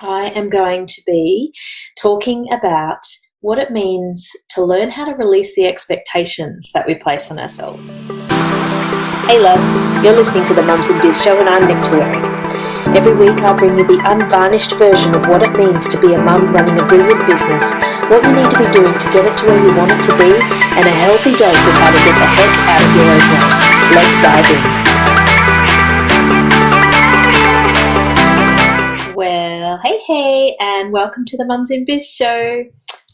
I am going to be talking about what it means to learn how to release the expectations that we place on ourselves. Hey love, you're listening to the Mums in Biz Show and I'm Nick Torrey. Every week I'll bring you the unvarnished version of what it means to be a mum running a brilliant business, what you need to be doing to get it to where you want it to be, and a healthy dose of how to get the heck out of your own way. Let's dive in. Well, hey, and welcome to the Mums in Biz Show.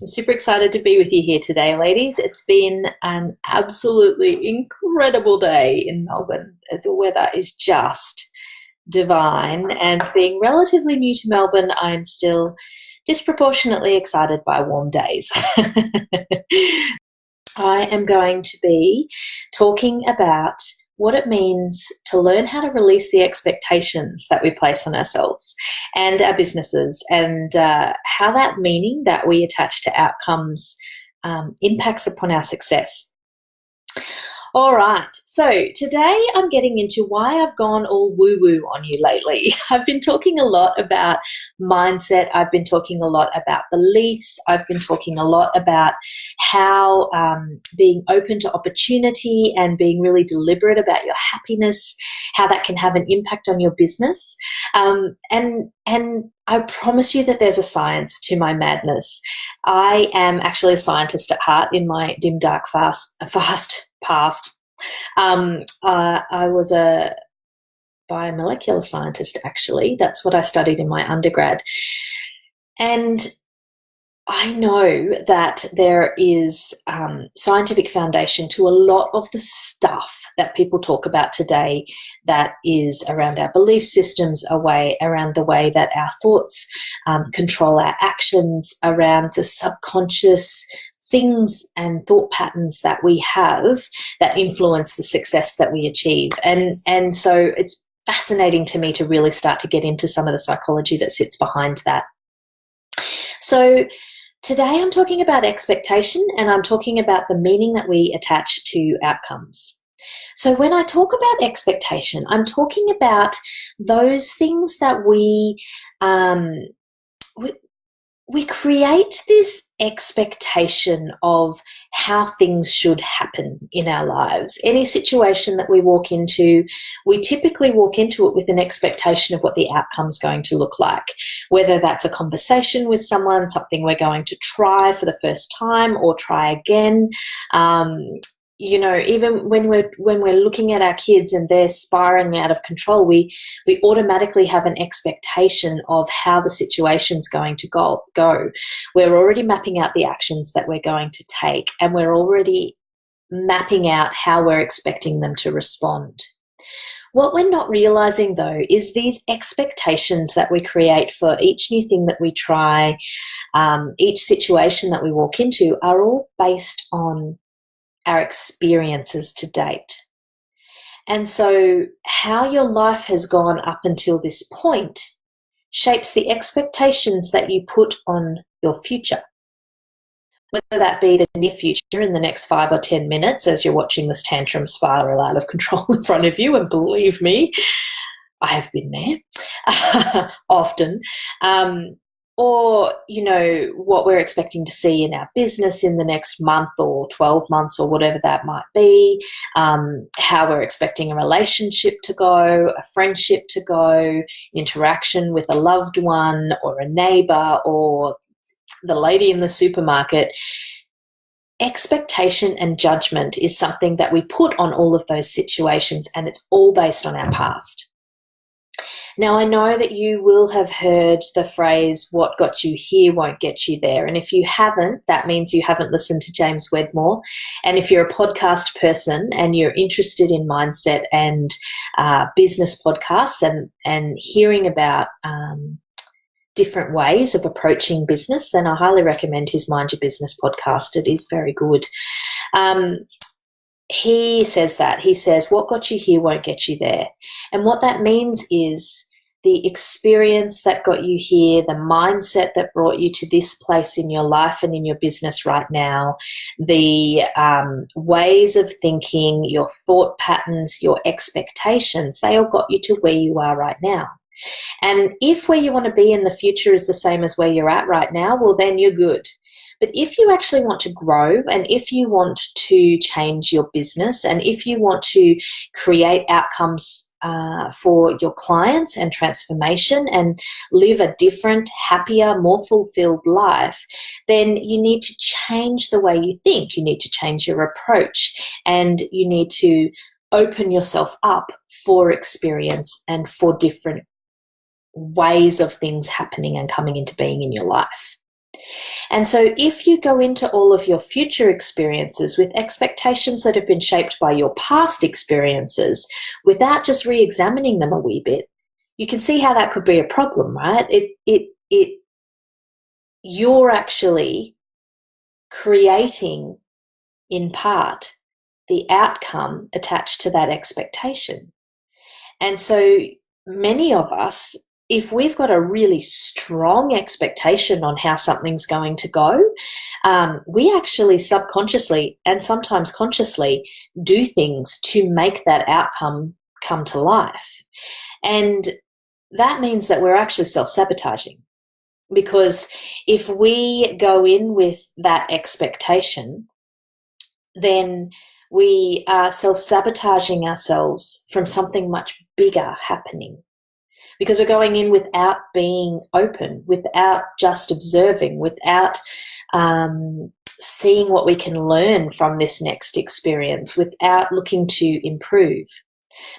I'm super excited to be with you here today, ladies. It's been an absolutely incredible day in Melbourne. The weather is just divine, and being relatively new to Melbourne, I'm still disproportionately excited by warm days. I am going to be talking about what it means to learn how to release the expectations that we place on ourselves and our businesses, and how that meaning that we attach to outcomes impacts upon our success. All right, so today I'm getting into why I've gone all woo-woo on you lately. I've been talking a lot about mindset. I've been talking a lot about beliefs. I've been talking a lot about how being open to opportunity and being really deliberate about your happiness, how that can have an impact on your business. And I promise you that there's a science to my madness. I am actually a scientist at heart in my dim, dark, fast past. I was a biomolecular scientist, actually. That's what I studied in my undergrad. And I know that there is scientific foundation to a lot of the stuff that people talk about today that is around our belief systems, around the way that our thoughts control our actions, around the subconscious things and thought patterns that we have that influence the success that we achieve. And so it's fascinating to me to really start to get into some of the psychology that sits behind that. So today I'm talking about expectation, and I'm talking about the meaning that we attach to outcomes. So when I talk about expectation, I'm talking about those things that we create this expectation of how things should happen in our lives. Any situation that we walk into, we typically walk into it with an expectation of what the outcome's going to look like, whether that's a conversation with someone, something we're going to try for the first time or try again. Even when we're looking at our kids and they're spiraling out of control, we automatically have an expectation of how the situation's going to go. We're already mapping out the actions that we're going to take, and we're already mapping out how we're expecting them to respond. What we're not realizing, though, is these expectations that we create for each new thing that we try, each situation that we walk into, are all based on our experiences to date. And so how your life has gone up until this point shapes the expectations that you put on your future. Whether that be the near future in the next 5 or 10 minutes as you're watching this tantrum spiral out of control in front of you, and believe me, I have been there often. Or, what we're expecting to see in our business in the next month or 12 months or whatever that might be, how we're expecting a relationship to go, a friendship to go, interaction with a loved one or a neighbour or the lady in the supermarket. Expectation and judgment is something that we put on all of those situations, and it's all based on our past. Now, I know that you will have heard the phrase, what got you here won't get you there. And if you haven't, that means you haven't listened to James Wedmore. And if you're a podcast person and you're interested in mindset and business podcasts and hearing about different ways of approaching business, then I highly recommend his Mind Your Business podcast. It is very good. He says that. He says, what got you here won't get you there. And what that means is the experience that got you here, the mindset that brought you to this place in your life and in your business right now, the ways of thinking, your thought patterns, your expectations, they all got you to where you are right now. And if where you want to be in the future is the same as where you're at right now, well, then you're good. But if you actually want to grow, and if you want to change your business, and if you want to create outcomes for your clients and transformation and live a different, happier, more fulfilled life, then you need to change the way you think. You need to change your approach, and you need to open yourself up for experience and for different ways of things happening and coming into being in your life. And so if you go into all of your future experiences with expectations that have been shaped by your past experiences without just re-examining them a wee bit, you can see how that could be a problem, right? You're actually creating, in part, the outcome attached to that expectation. And so many of us, if we've got a really strong expectation on how something's going to go, we actually subconsciously and sometimes consciously do things to make that outcome come to life. And that means that we're actually self-sabotaging, because if we go in with that expectation, then we are self-sabotaging ourselves from something much bigger happening. Because we're going in without being open, without just observing, without seeing what we can learn from this next experience, without looking to improve.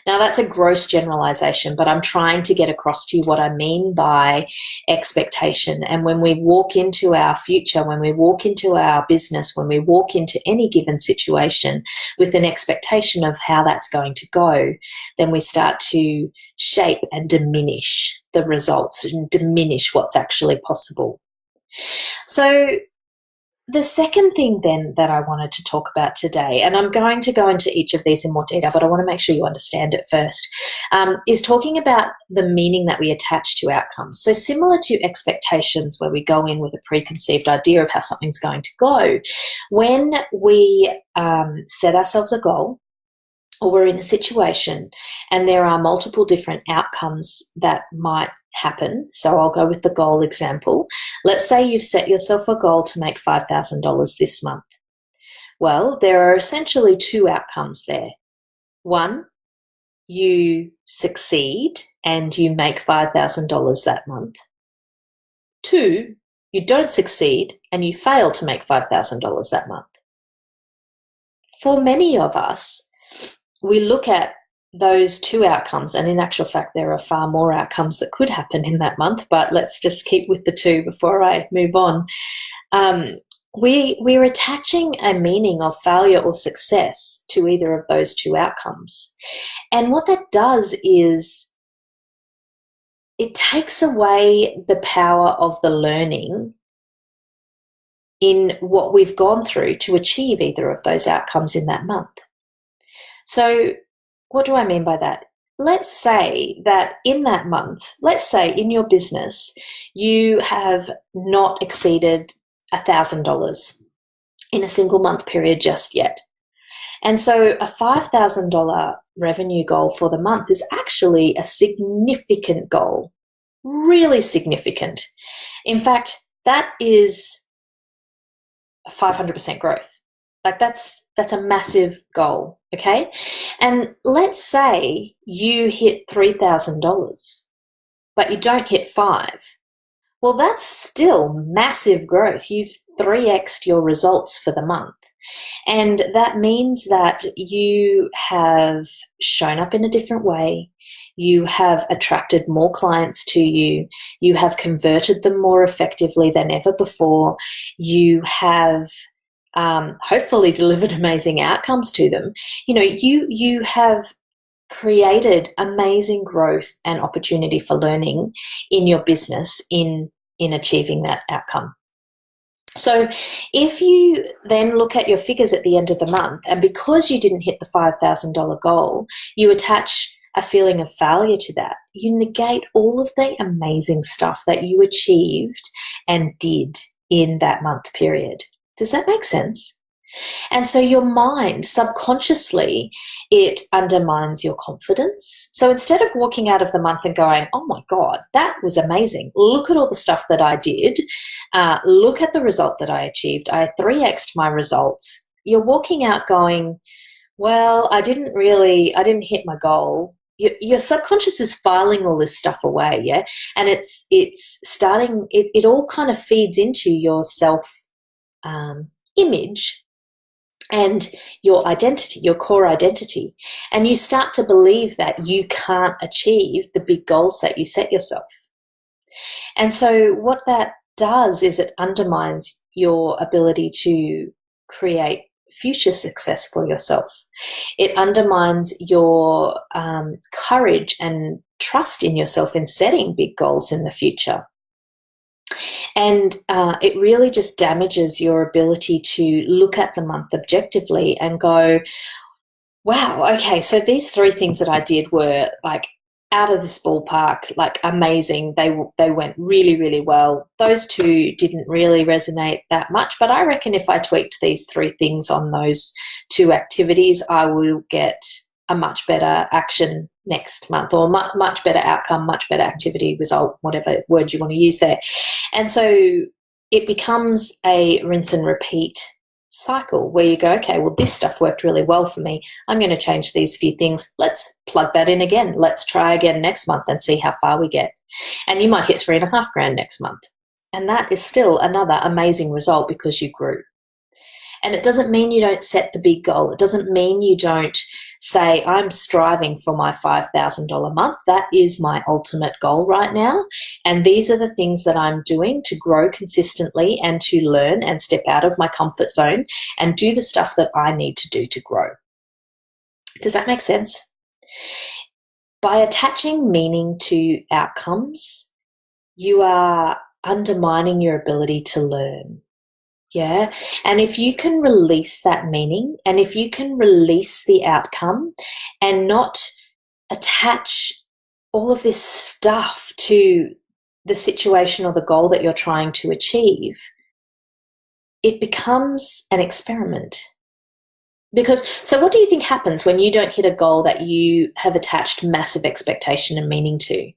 Now, that's a gross generalization, but I'm trying to get across to you what I mean by expectation. And when we walk into our future, when we walk into our business, when we walk into any given situation with an expectation of how that's going to go, then we start to shape and diminish the results and diminish what's actually possible. So the second thing then that I wanted to talk about today, and I'm going to go into each of these in more detail, but I want to make sure you understand it first, is talking about the meaning that we attach to outcomes. So similar to expectations, where we go in with a preconceived idea of how something's going to go, when we set ourselves a goal, or we're in a situation and there are multiple different outcomes that might happen. So I'll go with the goal example. Let's say you've set yourself a goal to make $5,000 this month. Well, there are essentially two outcomes there. One, you succeed and you make $5,000 that month. Two, you don't succeed and you fail to make $5,000 that month. For many of us, we look at those two outcomes, and in actual fact, there are far more outcomes that could happen in that month, but let's just keep with the two before I move on. We're attaching a meaning of failure or success to either of those two outcomes. And what that does is it takes away the power of the learning in what we've gone through to achieve either of those outcomes in that month. So what do I mean by that? Let's say that in that month, let's say in your business, you have not exceeded $1,000 in a single month period just yet. And so a $5,000 revenue goal for the month is actually a significant goal, really significant. In fact, that is 500% growth. Like that's a massive goal, okay? And let's say you hit $3,000, but you don't hit $5,000. Well, that's still massive growth. You've 3x'd your results for the month. And that means that you have shown up in a different way. You have attracted more clients to you. You have converted them more effectively than ever before. You have hopefully delivered amazing outcomes to them. You know, you have created amazing growth and opportunity for learning in your business in achieving that outcome. So if you then look at your figures at the end of the month, and because you didn't hit the $5,000 goal, you attach a feeling of failure to that, you negate all of the amazing stuff that you achieved and did in that month period. Does that make sense? And so your mind, subconsciously, it undermines your confidence. So instead of walking out of the month and going, oh my God, that was amazing. Look at all the stuff that I did. Look at the result that I achieved. I 3x'd my results. You're walking out going, well, I didn't hit my goal. Your subconscious is filing all this stuff away, yeah? And it's starting, it all kind of feeds into your self image and your identity, your core identity. And you start to believe that you can't achieve the big goals that you set yourself. And so what that does is it undermines your ability to create future success for yourself. It undermines your courage and trust in yourself in setting big goals in the future. And it really just damages your ability to look at the month objectively and go, wow, okay, so these 3 things that I did were like out of this ballpark, like amazing. They went really, really well. Those 2 didn't really resonate that much, but I reckon if I tweaked these 3 things on those 2 activities, I will get a much better action next month, or much better outcome, much better activity, result, whatever word you want to use there. And so it becomes a rinse and repeat cycle where you go, okay, well, this stuff worked really well for me. I'm going to change these few things. Let's plug that in again. Let's try again next month and see how far we get. And you might hit $3,500 next month. And that is still another amazing result because you grew. And it doesn't mean you don't set the big goal. It doesn't mean you don't say, I'm striving for my $5,000 a month. That is my ultimate goal right now. And these are the things that I'm doing to grow consistently and to learn and step out of my comfort zone and do the stuff that I need to do to grow. Does that make sense? By attaching meaning to outcomes, you are undermining your ability to learn. Yeah. And if you can release that meaning, and if you can release the outcome and not attach all of this stuff to the situation or the goal that you're trying to achieve, it becomes an experiment. Because, so what do you think happens when you don't hit a goal that you have attached massive expectation and meaning to?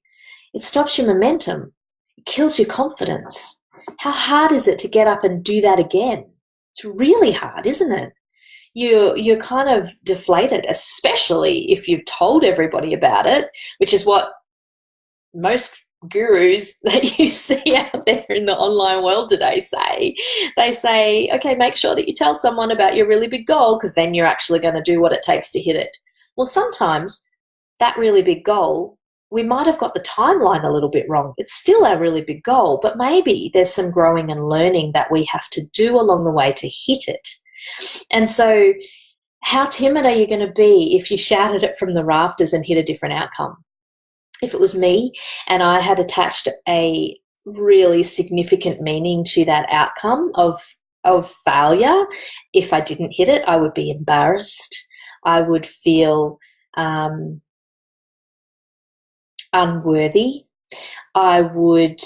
It stops your momentum. It kills your confidence. How hard is it to get up and do that again? It's really hard, isn't it? You're kind of deflated, especially if you've told everybody about it, which is what most gurus that you see out there in the online world today say. They say, okay, make sure that you tell someone about your really big goal because then you're actually going to do what it takes to hit it. Well, sometimes that really big goal, we might have got the timeline a little bit wrong. It's still our really big goal, but maybe there's some growing and learning that we have to do along the way to hit it. And so how timid are you going to be if you shouted it from the rafters and hit a different outcome? If it was me and I had attached a really significant meaning to that outcome of failure, if I didn't hit it, I would be embarrassed. I would feel unworthy. I would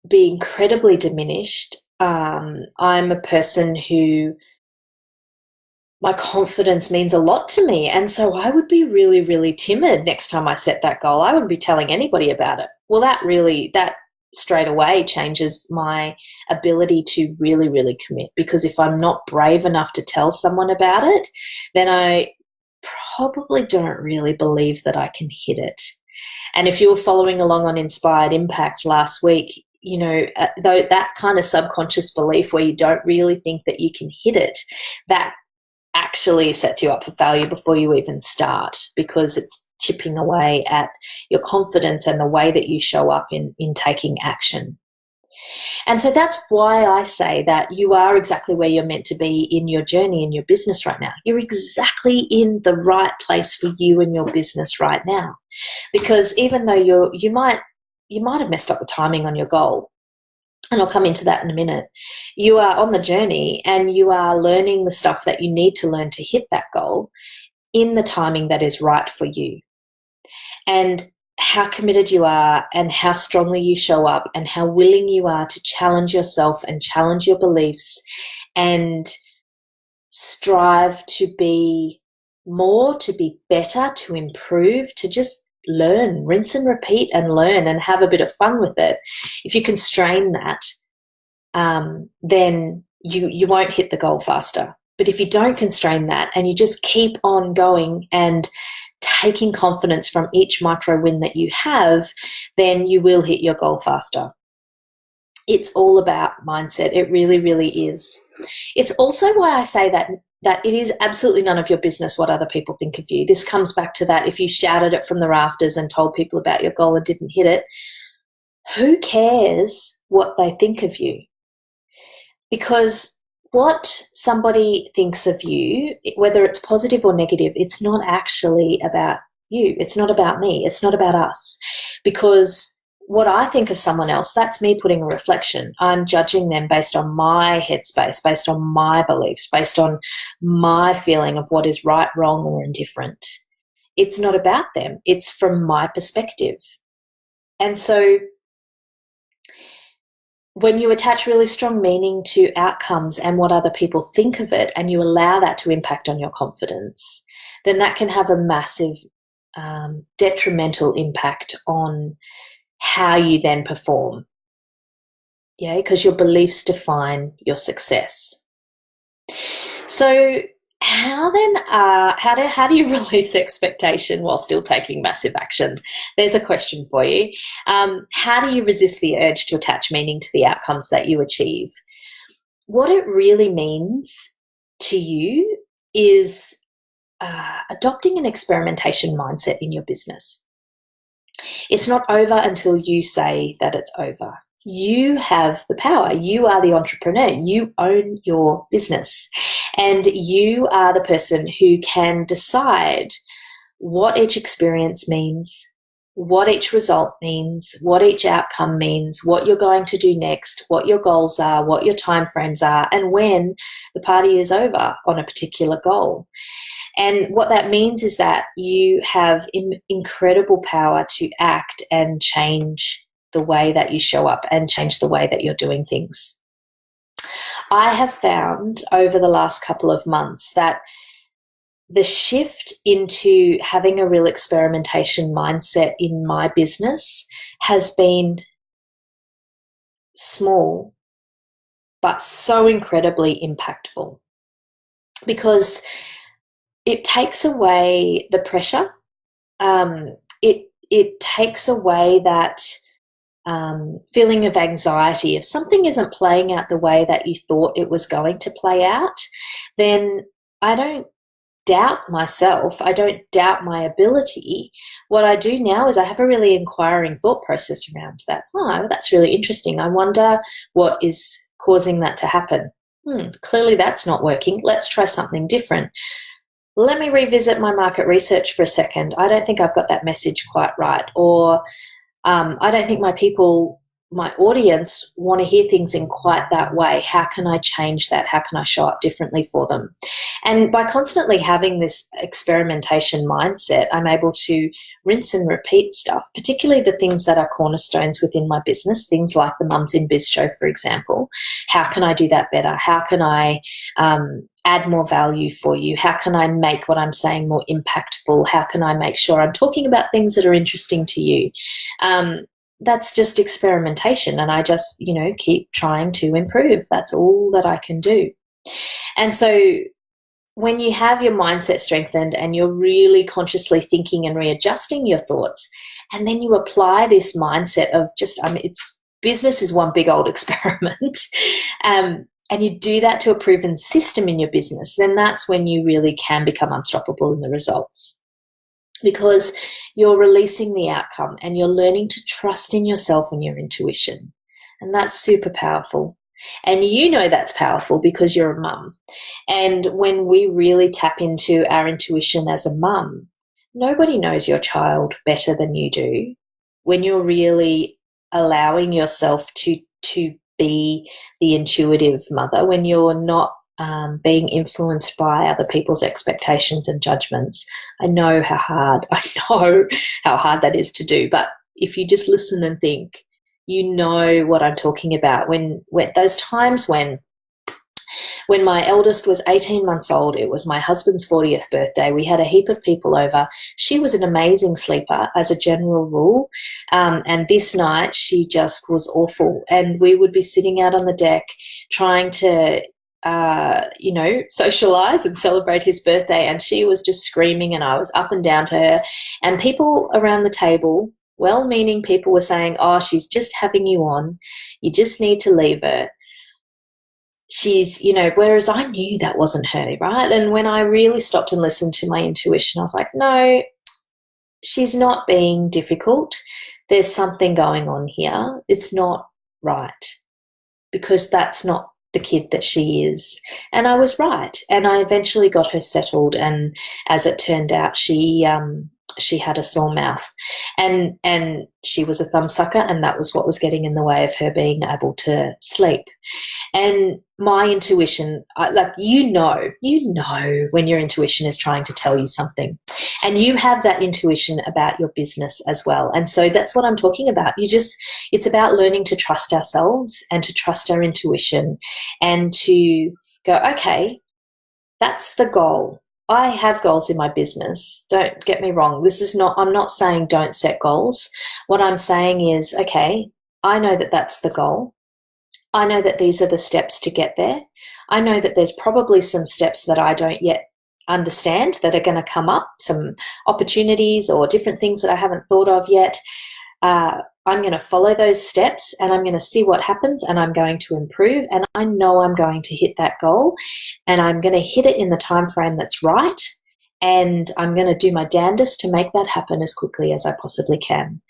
be incredibly diminished. I'm a person who, my confidence means a lot to me. And so I would be really, really timid next time I set that goal. I wouldn't be telling anybody about it. Well, that straight away changes my ability to really, really commit, because if I'm not brave enough to tell someone about it, then I probably don't really believe that I can hit it. And if you were following along on Inspired Impact last week, you know, though that kind of subconscious belief where you don't really think that you can hit it, that actually sets you up for failure before you even start, because it's chipping away at your confidence and the way that you show up in taking action. And so that's why I say that you are exactly where you're meant to be in your journey, in your business right now. You're exactly in the right place for you and your business right now. Because even though you might have messed up the timing on your goal, and I'll come into that in a minute, you are on the journey and you are learning the stuff that you need to learn to hit that goal in the timing that is right for you. And how committed you are and how strongly you show up and how willing you are to challenge yourself and challenge your beliefs and strive to be more, to be better, to improve, to just learn, rinse and repeat and learn and have a bit of fun with it. If you constrain that, then you won't hit the goal faster. But if you don't constrain that and you just keep on going and taking confidence from each micro win that you have, then you will hit your goal faster. It's all about mindset. It really, really is. It's also why I say that it is absolutely none of your business what other people think of you. This comes back to that. If you shouted it from the rafters and told people about your goal and didn't hit it, who cares what they think of you? Because what somebody thinks of you, whether it's positive or negative, it's not actually about you. It's not about me. It's not about us. Because what I think of someone else, that's me putting a reflection. I'm judging them based on my headspace, based on my beliefs, based on my feeling of what is right, wrong, or indifferent. It's not about them. It's from my perspective. And so when you attach really strong meaning to outcomes and what other people think of it, and you allow that to impact on your confidence, then that can have a massive detrimental impact on how you then perform. Yeah, because your beliefs define your success. So how do you release expectation while still taking massive action? There's a question for you. How do you resist the urge to attach meaning to the outcomes that you achieve? What it really means to you is adopting an experimentation mindset in your business. It's not over until you say that it's over. You have the power. You are the entrepreneur. You own your business. And you are the person who can decide what each experience means, what each result means, what each outcome means, what you're going to do next, what your goals are, what your timeframes are, and when the party is over on a particular goal. And what that means is that you have incredible power to act and change the way that you show up and change the way that you're doing things. I have found over the last couple of months that the shift into having a real experimentation mindset in my business has been small, but so incredibly impactful, because it takes away the pressure. It takes away that feeling of anxiety. If something isn't playing out the way that you thought it was going to play out, then I don't doubt myself. I don't doubt my ability. What I do now is I have a really inquiring thought process around that. Oh, that's really interesting. I wonder what is causing that to happen. Clearly that's not working. Let's try something different. Let me revisit my market research for a second. I don't think I've got that message quite right. Or I don't think my audience want to hear things in quite that way. How can I change that? How can I show up differently for them? And by constantly having this experimentation mindset, I'm able to rinse and repeat stuff, particularly the things that are cornerstones within my business, things like the Mums in Biz show, for example. How can I do that better? How can I add more value for you? How can I make what I'm saying more impactful? How can I make sure I'm talking about things that are interesting to you? That's just experimentation, and I just, keep trying to improve. That's all that I can do. And so when you have your mindset strengthened and you're really consciously thinking and readjusting your thoughts, and then you apply this mindset of it's business is one big old experiment, and you do that to a proven system in your business, then that's when you really can become unstoppable in the results. Because you're releasing the outcome and you're learning to trust in yourself and your intuition. And that's super powerful. And that's powerful because you're a mum. And when we really tap into our intuition as a mum, nobody knows your child better than you do. When you're really allowing yourself to be the intuitive mother, when you're not being influenced by other people's expectations and judgments. I know how hard that is to do. But if you just listen and think, you know what I'm talking about. When those times when When my eldest was 18 months old, it was my husband's 40th birthday. We had a heap of people over. She was an amazing sleeper as a general rule. And this night she just was awful. And we would be sitting out on the deck trying to socialize and celebrate his birthday. And she was just screaming and I was up and down to her. And people around the table, well-meaning people, were saying, oh, she's just having you on. You just need to leave her. She's, whereas I knew that wasn't her, right? And when I really stopped and listened to my intuition, I was like, no, she's not being difficult. There's something going on here. It's not right, because that's not the kid that she is. And I was right. And I eventually got her settled. And as it turned out, she had a sore mouth and she was a thumbsucker, and that was what was getting in the way of her being able to sleep. And my intuition, you know when your intuition is trying to tell you something, and you have that intuition about your business as well. And so that's what I'm talking about. It's about learning to trust ourselves and to trust our intuition and to go, okay, that's the goal. I have goals in my business. Don't get me wrong. I'm not saying don't set goals. What I'm saying is, okay, I know that that's the goal. I know that these are the steps to get there. I know that there's probably some steps that I don't yet understand that are going to come up, some opportunities or different things that I haven't thought of yet. I'm going to follow those steps and I'm going to see what happens, and I'm going to improve, and I know I'm going to hit that goal, and I'm going to hit it in the time frame that's right, and I'm going to do my damnedest to make that happen as quickly as I possibly can.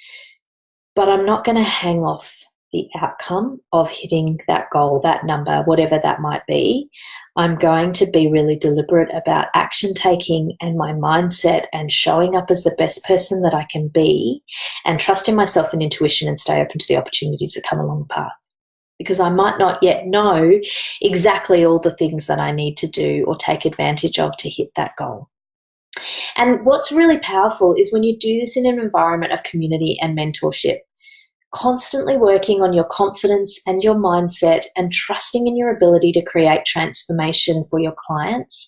But I'm not going to hang off the outcome of hitting that goal, that number, whatever that might be. I'm going to be really deliberate about action taking and my mindset and showing up as the best person that I can be, and trusting myself and intuition, and stay open to the opportunities that come along the path. Because I might not yet know exactly all the things that I need to do or take advantage of to hit that goal. And what's really powerful is when you do this in an environment of community and mentorship, constantly working on your confidence and your mindset and trusting in your ability to create transformation for your clients,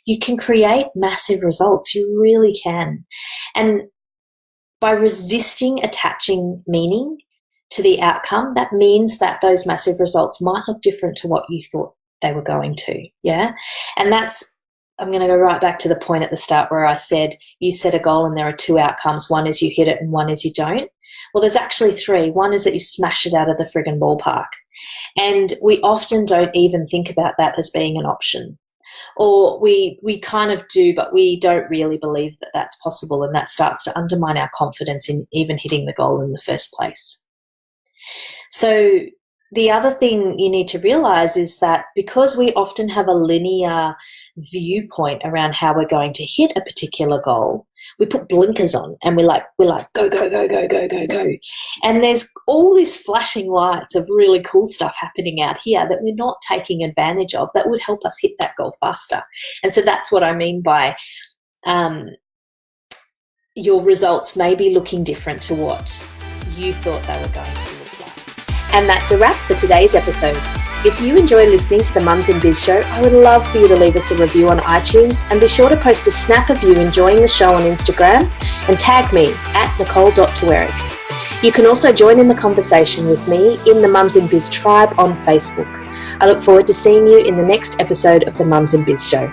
you can create massive results. You really can. And by resisting attaching meaning to the outcome, that means that those massive results might look different to what you thought they were going to. Yeah. And I'm going to go right back to the point at the start where I said you set a goal and there are two outcomes. One is you hit it and one is you don't. Well, there's actually three. One is that you smash it out of the friggin' ballpark. And we often don't even think about that as being an option. Or we kind of do, but we don't really believe that that's possible, and that starts to undermine our confidence in even hitting the goal in the first place. So the other thing you need to realize is that because we often have a linear viewpoint around how we're going to hit a particular goal, we put blinkers on and we're like, go, go, go, go, go, go, go. And there's all these flashing lights of really cool stuff happening out here that we're not taking advantage of that would help us hit that goal faster. And so that's what I mean by your results may be looking different to what you thought they were going to look like. And that's a wrap for today's episode. If you enjoy listening to the Mums in Biz show, I would love for you to leave us a review on iTunes, and be sure to post a snap of you enjoying the show on Instagram and tag me at Nicole.Tuerick. You can also join in the conversation with me in the Mums in Biz tribe on Facebook. I look forward to seeing you in the next episode of the Mums in Biz show.